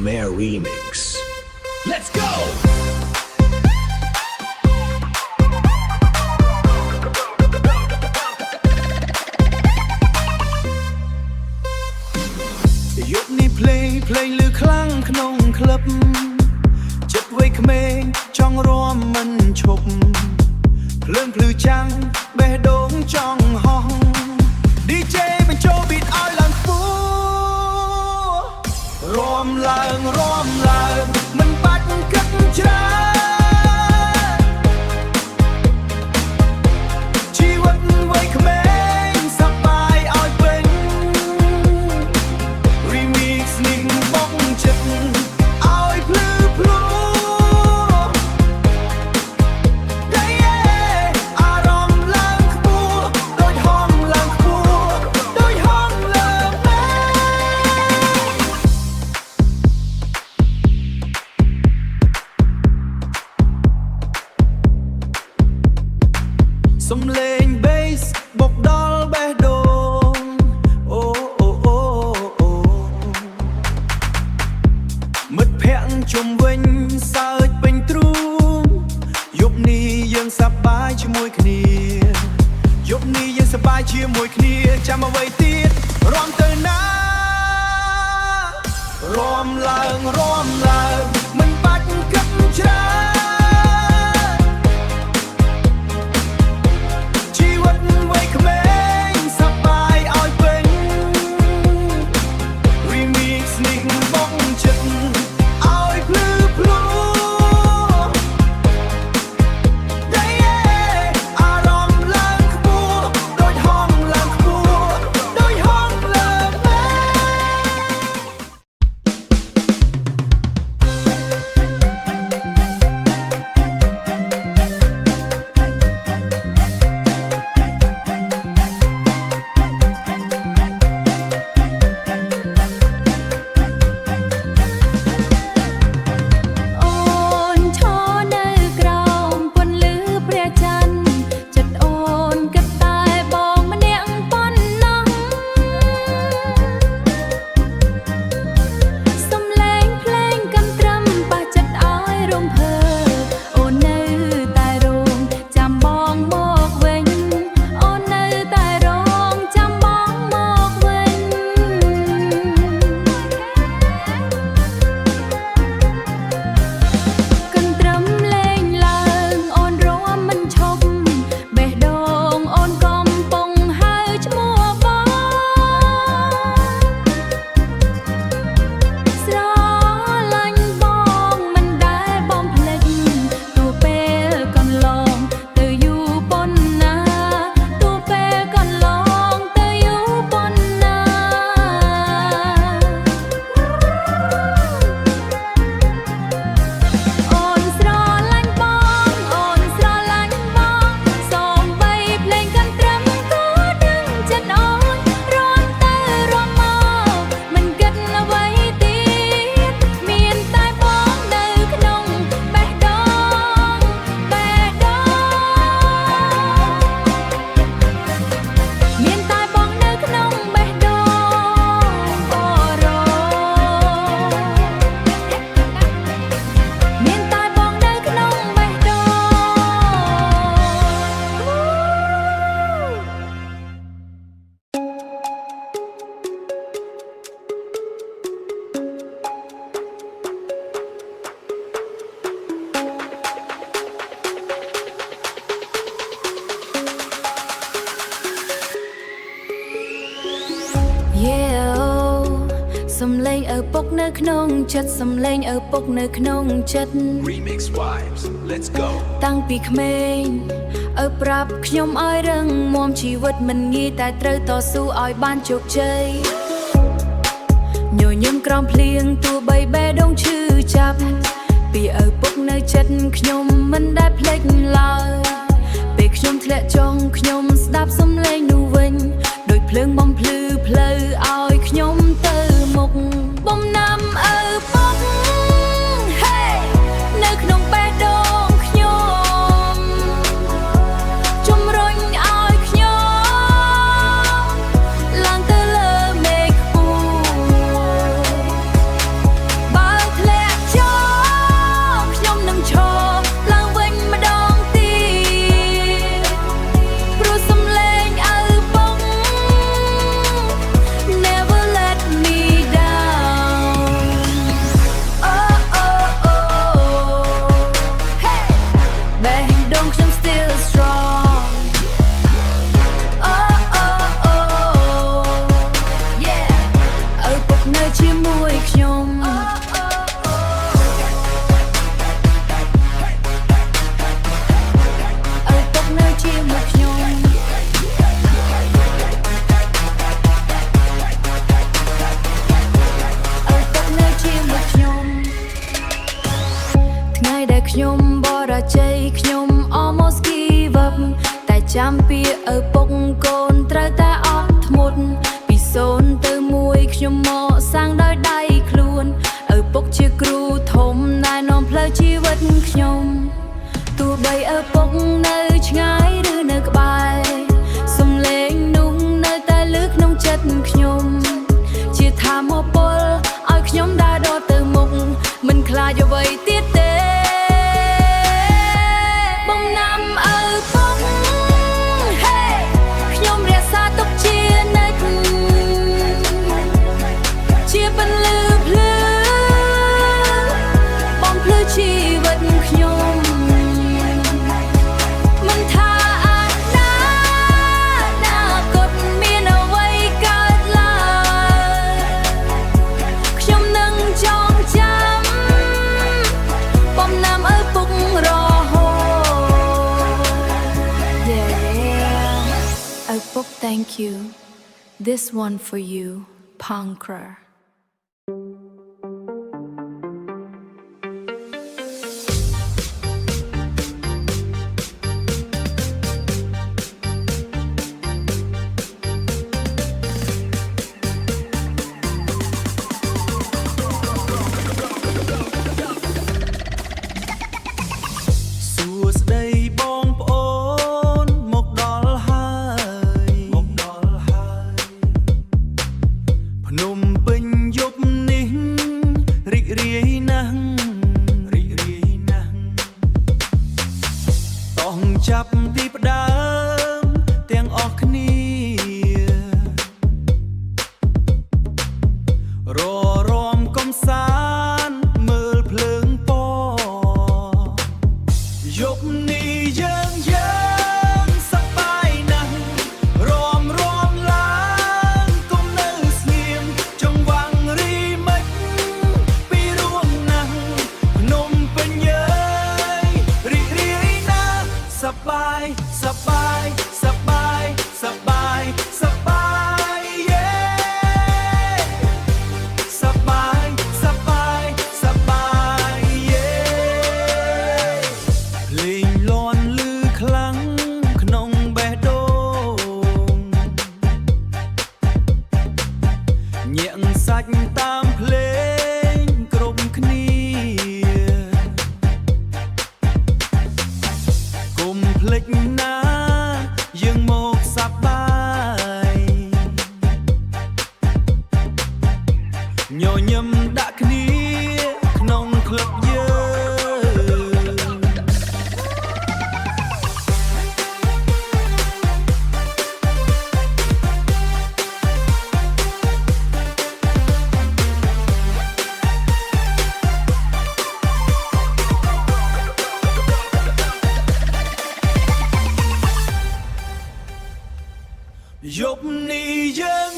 Khmer Remix. Let's go! ยุคนี้เพลงลือคลั่งขนงคลับจัดไว้เขมรจ้องรวมมันฉบเพลิงพลือจังเบดงจ้องห้องดีเจเป็นโจบีดอ้อยหลังฟูรวมลางมันปัดกันจ้าชีวิตไว้เขมรสบายอ้อยเป็นรีมิกซ์นิ่งบ้องจัดอ้อยพลือพลูได้อารมณ์ลังขบูโดยห้องลังขบูโดยห้องเลิกแม่សំឡេង bass បុកដល់បេះដូងអូមិត្តភ័ក្តិជុំវិញសើចពេញទ្រូងយប់នេះយើងសប្បាយជាមួយគ្នាយប់នេះយើងសប្បាយជាមួយគ្នាចាំអ្វីទៀតរាំទៅណារាំឡើងមិនបាច់គិតច្រើនชีวิตไว้เขมรสบายอ้อยเป็นรีมิกซ์นิ่งบ้องจัดอ้อยพลือพลูได้อารมณ์ลังขบูโดยห้องลังขบูโดยห้องเลิกแม่ សំឡេងឪពុកនៅក្នុងចិត្តសំឡេងឪពុកនៅក្នុងចិត្ត Remix Vibes. Let's go. តាំងពីក្មេងឪប្រាប់ខ្ញុំឲ្យរឹងមាំជីវិតមិនងាយតែត្រូវតស៊ូឲ្យបានជោគជ័យញញឹមក្រំភ្លៀងទោះបីបេះដូងឈឺចាប់ពីឪពុកនៅចិត្តខ្ញុំមិនដែលភ្លេចឡើយពេលខ្ញុំធ្លាក់ចុងខ្ញុំស្ដាប់សំឡេងនោះវិញដូចភ្លើងបំភ្លឺផ្លូវឲ្យខ្ញុំទៅមុខបំណាំឪពុក Hey នៅក្នុងបេះដូងខ្ញុំជំរុញឲ្យខ្ញុំឡើងទៅលើមេឃខ្ពស់បើ បែរដងខ្ញុំ still strong oh oh oh yeah ឪពុកនៅជាមួយខ្ញុំឪពុកនៅជាមួយខ្ញុំថ្ងៃដែលខ្ញុំបរាជ័យខ្ញុំ almost give up តែចាំពីឪពុកកូនត្រូវតែអត់ធ្មត់ពី0ទៅ1ខ្ញុំមកសាំងដោយដៃខ្លួនឪពុកជាគ្រូធំណែនាំផ្លូវជីវិតខ្ញុំទោះបីឪពុកនៅឆ្ងាយឬនៅក្បែរសំឡេងនោះនៅតែឮក្នុងចិត្តខ្ញុំជាថាមពលឲ្យខ្ញុំដើរដតទៅមុខមិនខ្លាចអ្វីទៀតទេបំណាំឪពុក Hey ខ្ញុំរក្សាទុកជានិច្ចជាពន្លឺភ្លើងបំភ្លឺជីវិតខ្ញុំមិនថាអនាគតមានអ្វីកើតឡើងខ្ញុំនឹងចងចាំបំណាំឪពុករហូត Yeah ឪពុក thank you this one for you Pankraសួស្ដីបងប្អូនមកដល់ហើយភ្នំពេញយប់នេះរីករាយណាស់តោះចាប់ទីផ្ដើមទាំងអស់គ្នារំកំសាន្តមើលភ្លើងពណ៌យប់នេះយើងសប្បាយណាស់រំឡើងកុំនៅស្ងៀមចង្វាក់រីមិចពីរួងណាស់ភ្នំពេញរីករាយណាស់សប្បាយសប្បាយសប្បាយសប្បាយសប្បាយ yeah សប្បាយសប្បាយសប្បាយ yeah លេងលាន់លឺខ្លាំងក្នុងបេះដូងញាក់សាច់តាមភ្លេងគ្រប់គ្នាកុំភ្លេចណាយើងមកសប្បាយញញឹមដាក់គ្នាក្នុងក្លឹបយើងយប់នេះយើង